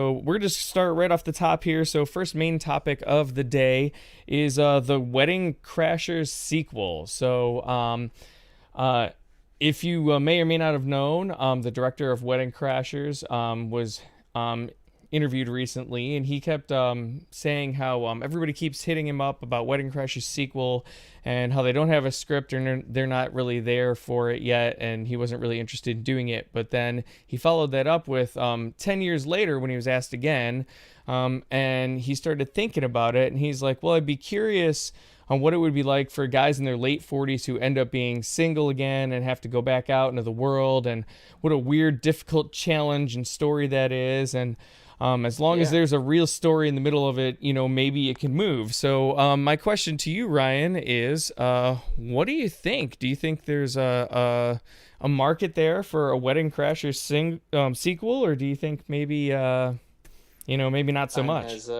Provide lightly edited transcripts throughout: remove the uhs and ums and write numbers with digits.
So we're just start right off the top here. So first main topic of the day is the Wedding Crashers sequel. Uh, if you may or may not have known, the director of Wedding Crashers was um, interviewed recently, and he kept saying how everybody keeps hitting him up about Wedding Crashers sequel and how they don't have a script and they're not really there for it yet, and he wasn't really interested in doing it. But then he followed that up with 10 years later when he was asked again, and he started thinking about it, and he's like, well, I'd be curious on what it would be like for guys in their late 40s who end up being single again and have to go back out into the world, and what a weird, difficult challenge and story that is. And as long as Yeah. there's a real story in the middle of it, maybe it can move. So, my question to you, Ryan, is what do you think? Do you think there's a market there for a Wedding Crashers sequel, or do you think maybe, maybe not so Time much? has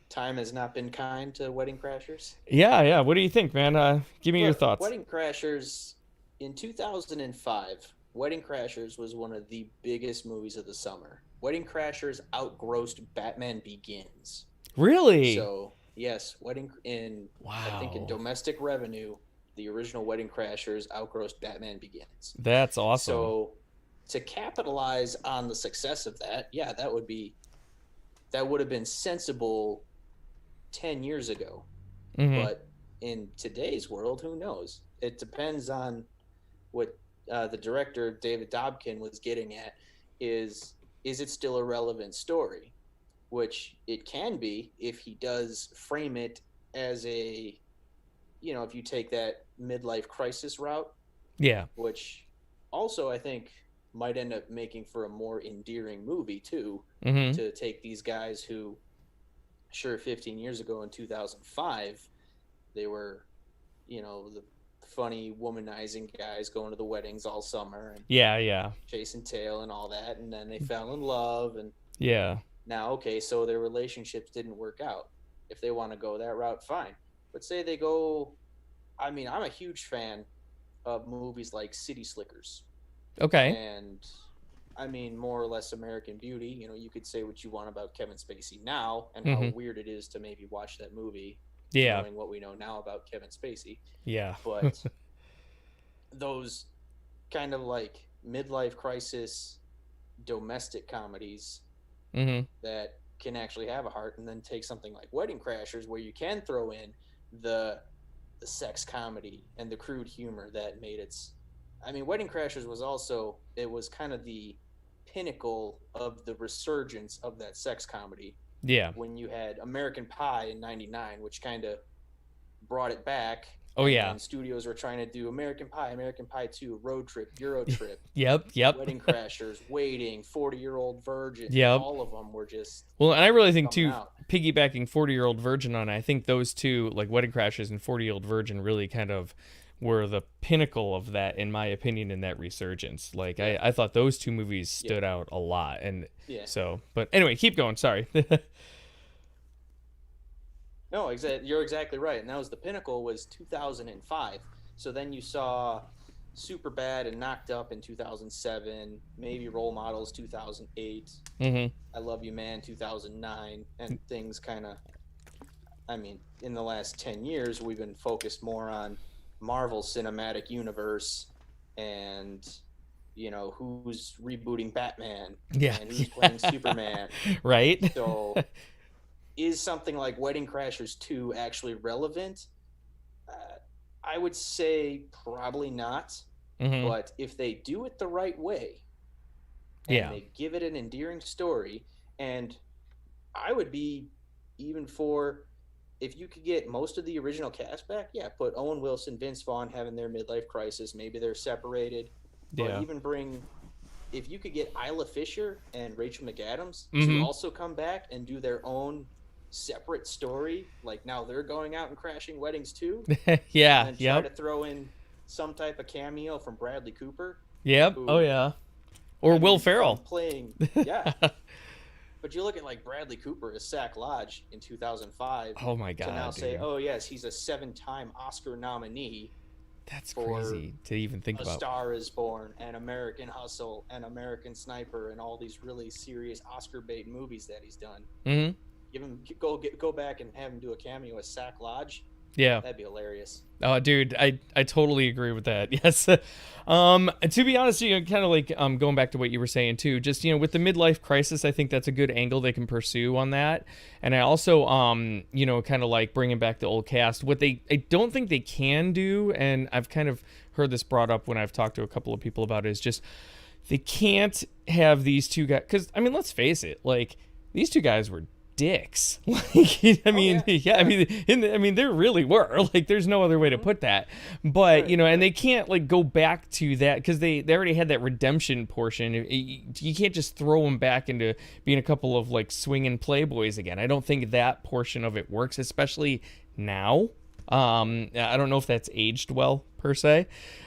time has not been kind to Wedding Crashers. Yeah, yeah. What do you think, man? Give me your Look, thoughts. Wedding Crashers in 2005, Wedding Crashers was one of the biggest movies of the summer. Wedding Crashers outgrossed Batman Begins. Really? So, yes, Wedding in I think in Wow. domestic revenue, the original Wedding Crashers outgrossed Batman Begins. That's awesome. So, to capitalize on the success of that, yeah, that would have been sensible 10 years ago. Mm-hmm. But in today's world, who knows? It depends on what the director, David Dobkin, was getting at is it still a relevant story? Which it can be if he does frame it as a, if you take that midlife crisis route, Yeah. which also I think might end up making for a more endearing movie too, Mm-hmm. to take these guys who, sure, 15 years ago in 2005, they were, the funny womanizing guys going to the weddings all summer and Yeah, yeah. chasing tail and all that, and then they fell in love, and Yeah. now, okay, so their relationships didn't work out. If they want to go that route, fine. But say they go, I mean, I'm a huge fan of movies like City Slickers, Okay. and I mean, more or less American Beauty. You could say what you want about Kevin Spacey now and how Mm-hmm. weird it is to maybe watch that movie Yeah. knowing what we know now about Kevin Spacey. Yeah. But those kind of like midlife crisis domestic comedies Mm-hmm. that can actually have a heart, and then take something like Wedding Crashers where you can throw in the the sex comedy and the crude humor that made its I mean, Wedding Crashers was also, it was kind of the pinnacle of the resurgence of that sex comedy Yeah. when you had American Pie in 99, which kind of brought it back. Oh And yeah. then studios were trying to do American Pie 2, Road Trip, Euro Trip, Yep. Yep. Wedding Crashers, Waiting, 40-Year-Old Virgin. Yep. All of them were just Well, and I really think coming too, out. piggybacking 40-Year-Old Virgin on it, I think those two, like Wedding Crashers and 40-Year-Old Virgin, really kind of were the pinnacle of that, in my opinion, in that resurgence. Like Yeah. I thought those two movies Yeah. stood out a lot, and Yeah. so. But anyway, keep going. Sorry. No, you're exactly right. And that was the pinnacle was 2005. So then you saw Super Bad and Knocked Up in 2007, maybe Role Models 2008, Mm-hmm. I Love You Man 2009, and things kind of, I mean, in the last 10 years, we've been focused more on Marvel Cinematic Universe and, who's rebooting Batman Yeah. and who's playing Superman. Right. So is something like Wedding Crashers 2 actually relevant? Uh, I would say probably not. Mm-hmm. But if they do it the right way and Yeah. they give it an endearing story, and I would be even for if you could get most of the original cast back, yeah, put Owen Wilson, Vince Vaughn having their midlife crisis. Maybe they're separated, but Yeah. even bring if you could get Isla Fisher and Rachel McAdams to Mm-hmm. also come back and do their own separate story, like now they're going out and crashing weddings too, and Yeah. then try to Yep. throw in some type of cameo from Bradley Cooper, Yep. Oh who, yeah. Or I Will mean, from Ferrell. playing, yeah. But you look at like Bradley Cooper as Sack Lodge in 2005 Oh my to now god, say, dude. oh yes, he's a seven-time Oscar nominee. That's for crazy to even think A about. Star Is Born and American Hustle and American Sniper and all these really serious Oscar bait movies that he's done. Hmm. Give him go back and have him do a cameo as Sack Lodge. Yeah. That'd be hilarious. Oh, dude, I totally agree with that. Yes. To be honest, kind of like going back to what you were saying too, just with the midlife crisis, I think that's a good angle they can pursue on that. And I also kind of like bringing back the old cast. What I don't think they can do, and I've kind of heard this brought up when I've talked to a couple of people about it, is just they can't have these two guys, because I mean, let's face it, like these two guys were dicks. Like, I mean, yeah, I mean, there really were. Like, there's no other way to put that. But Right. and they can't like go back to that because they already had that redemption portion. You can't just throw them back into being a couple of like swinging playboys again. I don't think that portion of it works, especially now. I don't know if that's aged well per se.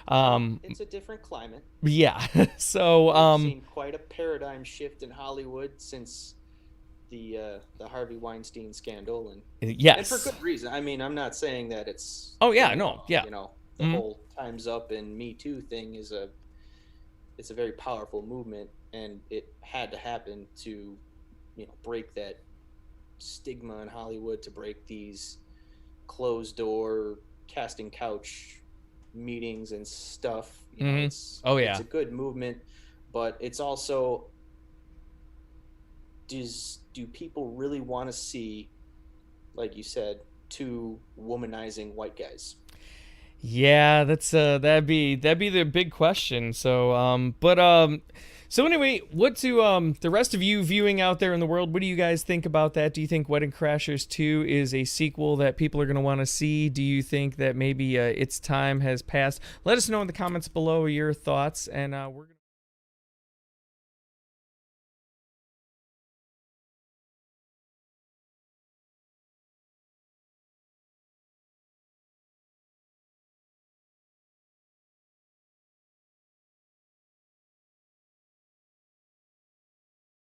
It's a different climate. Yeah. So We've seen quite a paradigm shift in Hollywood since the Harvey Weinstein scandal, and yes. for good reason. I mean, I'm not saying that it's Oh, yeah, no, yeah. The whole Time's Up and Me Too thing is it's a very powerful movement, and it had to happen to break that stigma in Hollywood, to break these closed door casting couch meetings and stuff. It's it's a good movement, but it's also, do people really want to see, like you said, two womanizing white guys? Yeah, that's that'd be the big question. So so anyway, what do the rest of you viewing out there in the world, what do you guys think about that? Do you think Wedding Crashers 2 is a sequel that people are going to want to see? Do you think that maybe its time has passed? Let us know in the comments below your thoughts, and we're going to